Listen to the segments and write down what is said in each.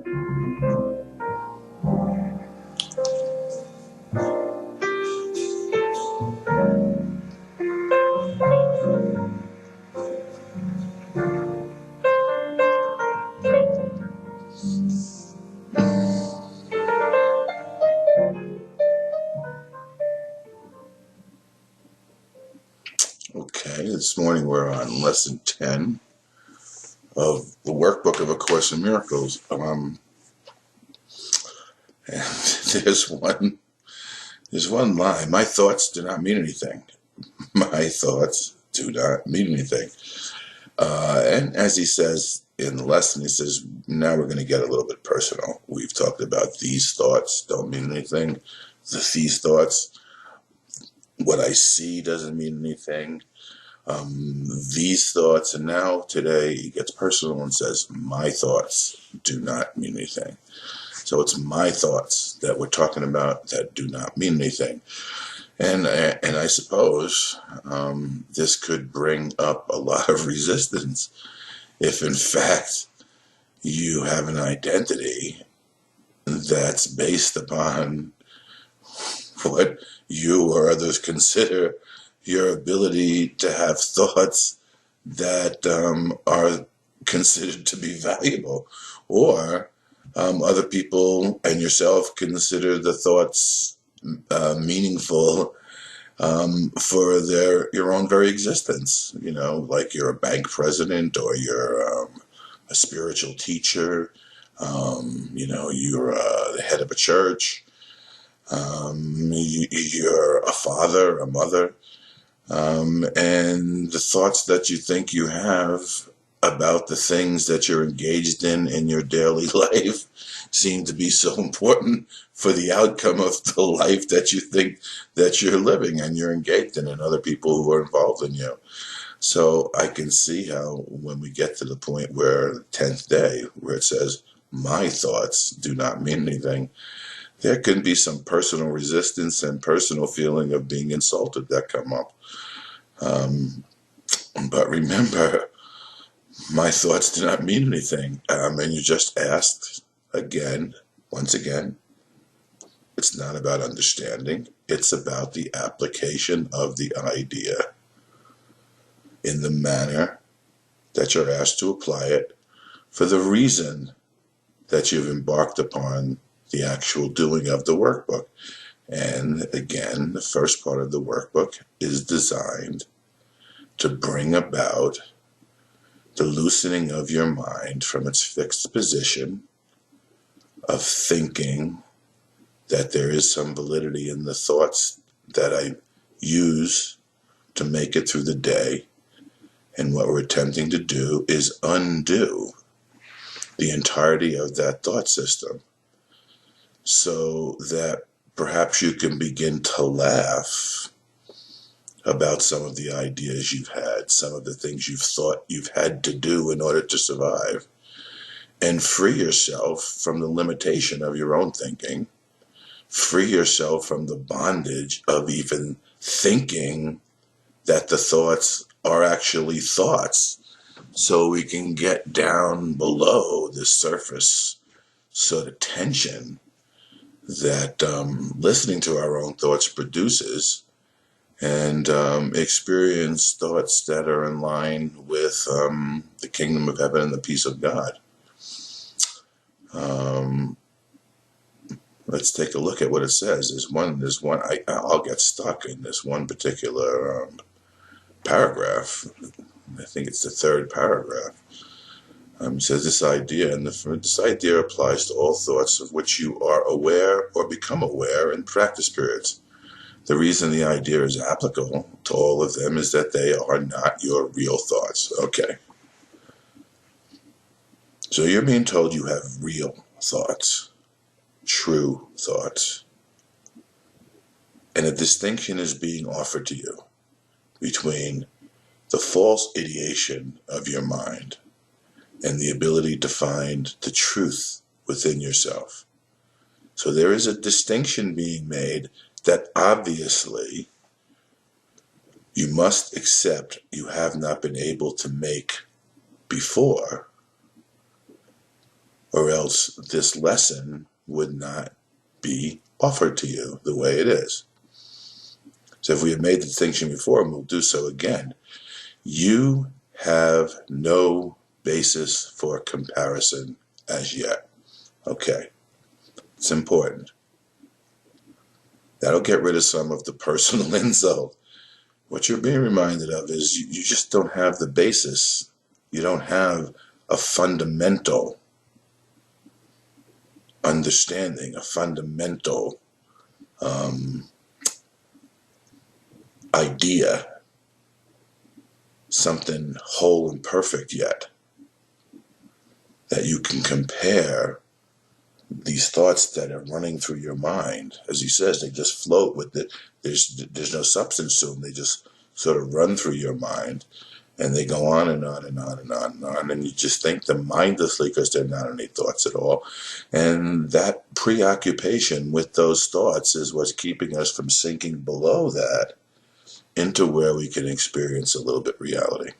Okay, this morning we're on lesson 10 of the workbook of A Course in Miracles. And there's one line. My thoughts do not mean anything. My thoughts do not mean anything. And as he says in the lesson, he says, now we're going to get a little bit personal. We've talked about these thoughts don't mean anything. These thoughts, what I see doesn't mean anything. These thoughts, and now today he gets personal and says, my thoughts do not mean anything. So it's my thoughts that we're talking about that do not mean anything. And I suppose this could bring up a lot of resistance if in fact you have an identity that's based upon what you or others consider your ability to have thoughts that are considered to be valuable, or other people and yourself consider the thoughts meaningful for your own very existence. You know, like you're a bank president, or you're a spiritual teacher. You're the head of a church. You're a father, a mother. And the thoughts that you think you have about the things that you're engaged in your daily life seem to be so important for the outcome of the life that you think that you're living and you're engaged in, and other people who are involved in you. So I can see how when we get to the point where the 10th day, where it says, my thoughts do not mean anything, there can be some personal resistance and personal feeling of being insulted that come up. But remember, my thoughts do not mean anything. And you just asked once again, it's not about understanding. It's about the application of the idea in the manner that you're asked to apply it for the reason that you've embarked upon the actual doing of the workbook. And again, the first part of the workbook is designed to bring about the loosening of your mind from its fixed position of thinking that there is some validity in the thoughts that I use to make it through the day. And what we're attempting to do is undo the entirety of that thought system, so that perhaps you can begin to laugh about some of the ideas you've had, some of the things you've thought you've had to do in order to survive, and free yourself from the limitation of your own thinking, free yourself from the bondage of even thinking that the thoughts are actually thoughts, so we can get down below the surface sort of tension that listening to our own thoughts produces, and experience thoughts that are in line with the kingdom of heaven and the peace of God. Let's take a look at what it says. I'll get stuck in this one particular paragraph. I think it's the third paragraph. It says this idea, and this idea applies to all thoughts of which you are aware or become aware in practice periods. The reason the idea is applicable to all of them is that they are not your real thoughts. Okay. So you're being told you have real thoughts, true thoughts. And a distinction is being offered to you between the false ideation of your mind and the ability to find the truth within yourself. So there is a distinction being made that obviously you must accept you have not been able to make before, or else this lesson would not be offered to you the way it is. So if we have made the distinction before, and we'll do so again, you have no basis for comparison as yet. Okay, it's important. That'll get rid of some of the personal insult. What you're being reminded of is you just don't have the basis. You don't have a fundamental understanding, a fundamental idea, something whole and perfect yet, that you can compare these thoughts that are running through your mind. As he says, they just float with it. There's no substance to them. They just sort of run through your mind, and they go on and on and on and on and on, and you just think them mindlessly because they're not any thoughts at all. And that preoccupation with those thoughts is what's keeping us from sinking below that into where we can experience a little bit reality.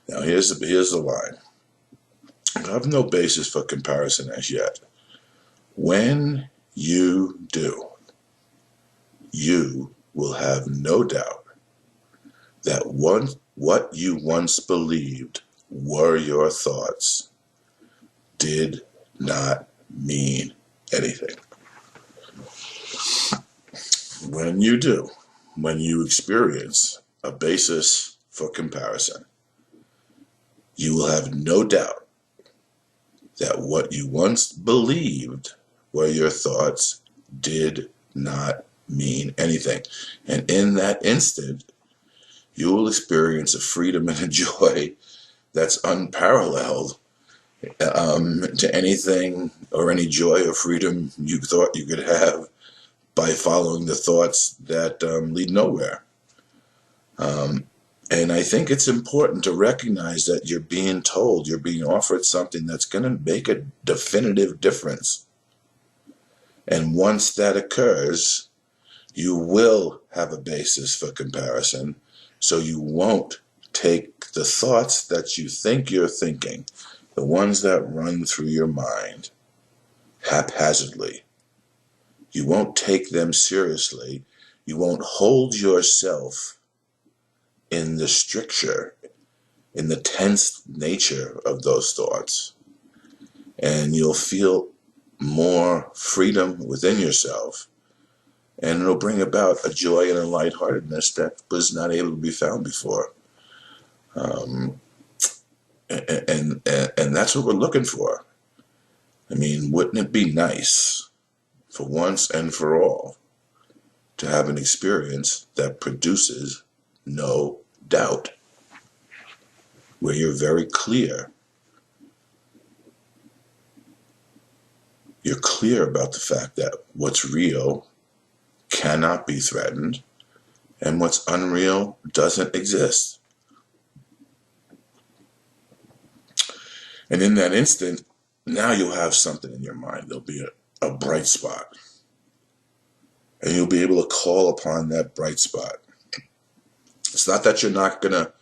Now here's the line. I have no basis for comparison as yet. When you do, you will have no doubt that what you once believed were your thoughts did not mean anything. When you do, when you experience a basis for comparison, you will have no doubt that what you once believed were your thoughts did not mean anything. And in that instant, you will experience a freedom and a joy that's unparalleled to anything or any joy or freedom you thought you could have by following the thoughts that lead nowhere. And I think it's important to recognize that you're being told, you're being offered something that's going to make a definitive difference. And once that occurs, you will have a basis for comparison, so you won't take the thoughts that you think you're thinking, the ones that run through your mind, haphazardly. You won't take them seriously. You won't hold yourself in the stricture, in the tense nature of those thoughts. And you'll feel more freedom within yourself. And it'll bring about a joy and a lightheartedness that was not able to be found before. And that's what we're looking for. I mean, wouldn't it be nice for once and for all to have an experience that produces no doubt, where you're very clear. You're clear about the fact that what's real cannot be threatened and what's unreal doesn't exist. And in that instant, now you'll have something in your mind. There'll be a bright spot. And you'll be able to call upon that bright spot. It's not that you're not going to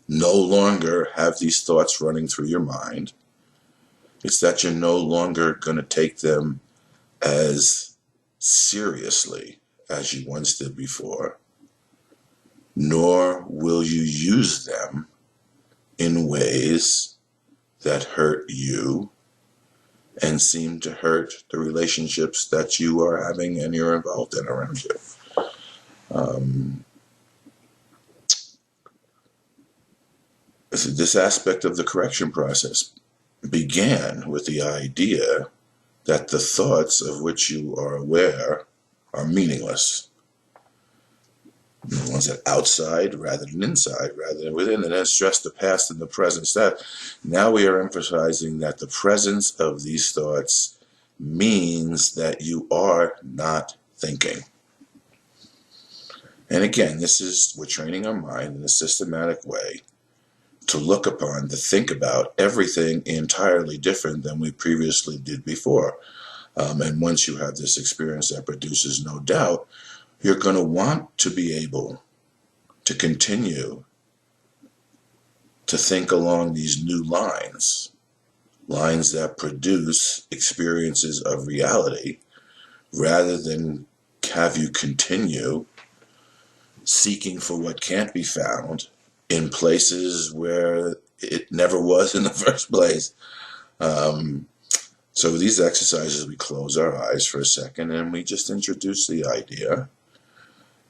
no longer have these thoughts running through your mind. It's that you're no longer going to take them as seriously as you once did before, nor will you use them in ways that hurt you and seem to hurt the relationships that you are having and you're involved in around you. This aspect of the correction process began with the idea that the thoughts of which you are aware are meaningless. The ones that outside rather than inside, rather than within, and then stress the past and the present. Now we are emphasizing that the presence of these thoughts means that you are not thinking. And again, we're training our mind in a systematic way to look upon, to think about everything entirely different than we previously did before. And once you have this experience that produces no doubt, you're going to want to be able to continue to think along these new lines lines that produce experiences of reality, rather than have you continue seeking for what can't be found in places where it never was in the first place. So these exercises, we close our eyes for a second and we just introduce the idea.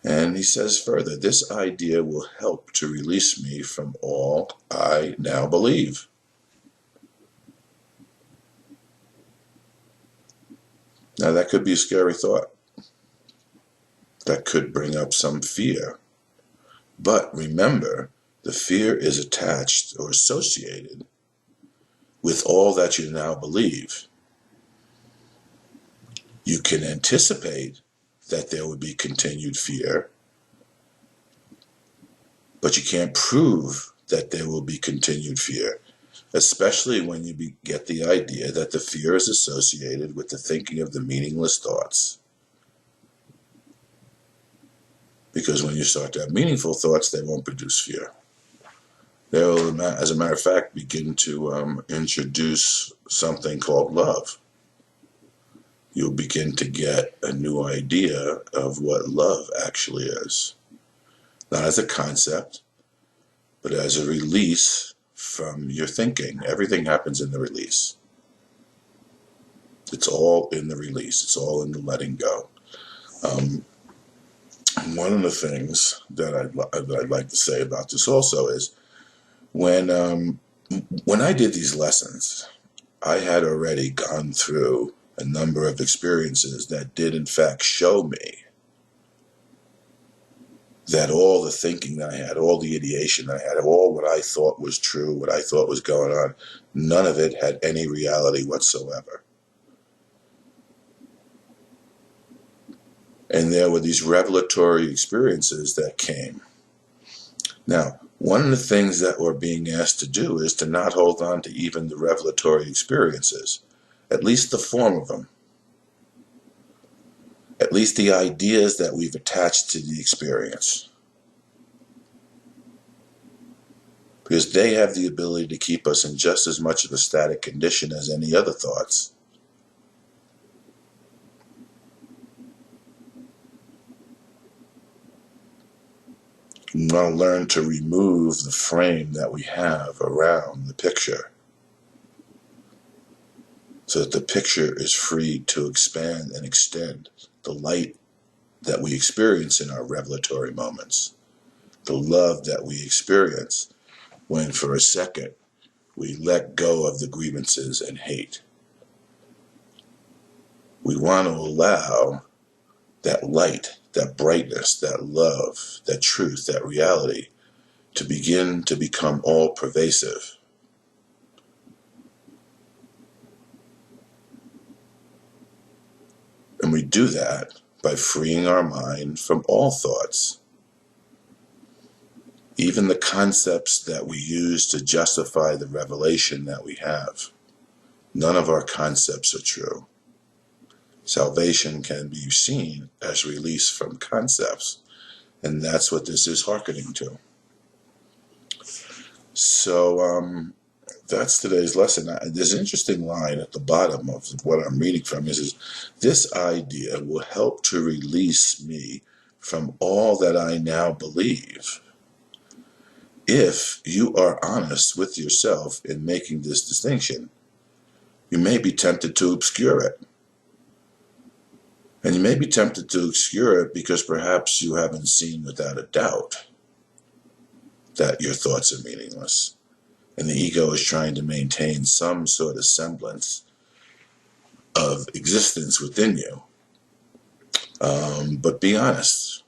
And he says further, this idea will help to release me from all I now believe. Now that could be a scary thought. That could bring up some fear. But remember, the fear is attached or associated with all that you now believe. You can anticipate that there would be continued fear, but you can't prove that there will be continued fear, especially when you get the idea that the fear is associated with the thinking of the meaningless thoughts. Because when you start to have meaningful thoughts, they won't produce fear. They will, as a matter of fact, begin to introduce something called love. You'll begin to get a new idea of what love actually is. Not as a concept, but as a release from your thinking. Everything happens in the release. It's all in the release. It's all in the letting go. One of the things that I'd like to say about this also is when I did these lessons, I had already gone through a number of experiences that did in fact show me that all the thinking that I had, all the ideation that I had, all what I thought was true, what I thought was going on, none of it had any reality whatsoever. And there were these revelatory experiences that came. Now, one of the things that we're being asked to do is to not hold on to even the revelatory experiences, at least the form of them, at least the ideas that we've attached to the experience. Because they have the ability to keep us in just as much of a static condition as any other thoughts. We want to learn to remove the frame that we have around the picture so that the picture is free to expand and extend the light that we experience in our revelatory moments, the love that we experience when for a second we let go of the grievances and hate. We want to allow that light, that brightness, that love, that truth, that reality to begin to become all pervasive. And we do that by freeing our mind from all thoughts. Even the concepts that we use to justify the revelation that we have. None of our concepts are true. Salvation can be seen as release from concepts, and that's what this is hearkening to. So that's today's lesson. There's an interesting line at the bottom of what I'm reading from. Is this idea will help to release me from all that I now believe. If you are honest with yourself in making this distinction, you may be tempted to obscure it. And you may be tempted to obscure it because perhaps you haven't seen without a doubt that your thoughts are meaningless. And the ego is trying to maintain some sort of semblance of existence within you. But be honest.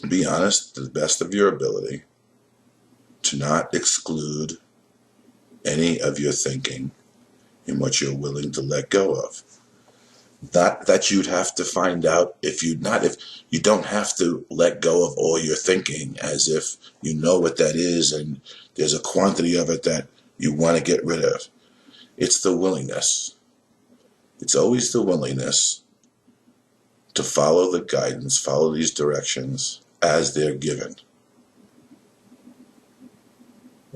Be honest to the best of your ability to not exclude any of your thinking in what you're willing to let go of. Not that you'd have to find out if you don't have to let go of all your thinking as if you know what that is and there's a quantity of it that you want to get rid of. It's the willingness. It's always the willingness to follow the guidance, follow these directions as they're given.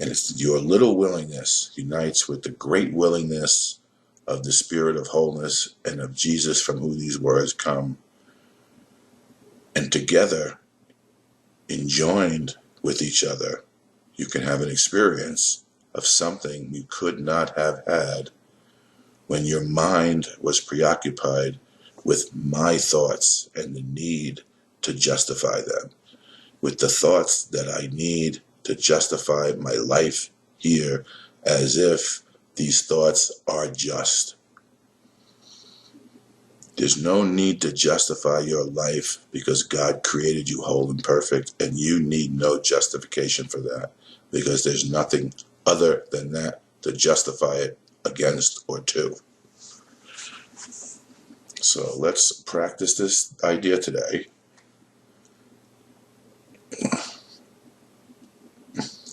And it's your little willingness unites with the great willingness of the Spirit of wholeness and of Jesus, from whom these words come. And together, enjoined with each other, you can have an experience of something you could not have had when your mind was preoccupied with my thoughts and the need to justify them, with the thoughts that I need to justify my life here, as if these thoughts are just. There's no need to justify your life, because God created you whole and perfect, and you need no justification for that, because there's nothing other than that to justify it against or to. So let's practice this idea today.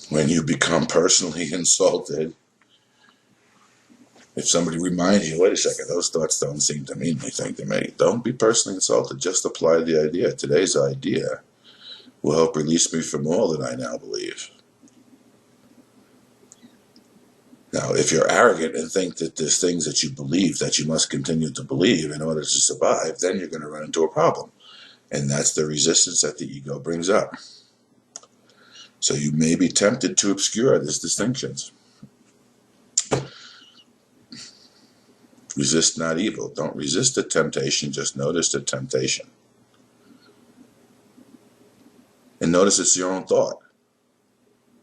When you become personally insulted, if somebody reminds you, wait a second, those thoughts don't seem to mean anything to me, don't be personally insulted. Just apply the idea. Today's idea will help release me from all that I now believe. Now, if you're arrogant and think that there's things that you believe that you must continue to believe in order to survive, then you're going to run into a problem. And that's the resistance that the ego brings up. So you may be tempted to obscure these distinctions. Resist not evil. Don't resist the temptation, just notice the temptation. And notice it's your own thought.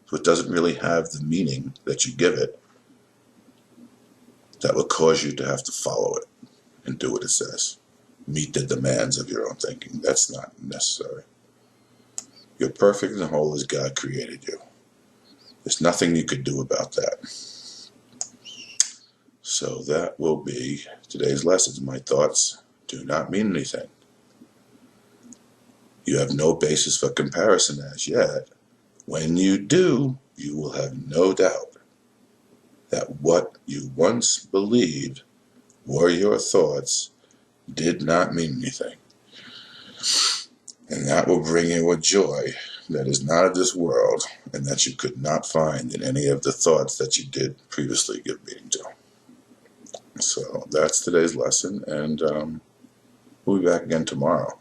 So it doesn't really have the meaning that you give it that will cause you to have to follow it and do what it says. Meet the demands of your own thinking. That's not necessary. You're perfect and whole as God created you. There's nothing you could do about that. So that will be today's lessons. My thoughts do not mean anything. You have no basis for comparison as yet. When you do, you will have no doubt that what you once believed were your thoughts did not mean anything. And that will bring you a joy that is not of this world, and that you could not find in any of the thoughts that you did previously give meaning to. So that's today's lesson, and we'll be back again tomorrow.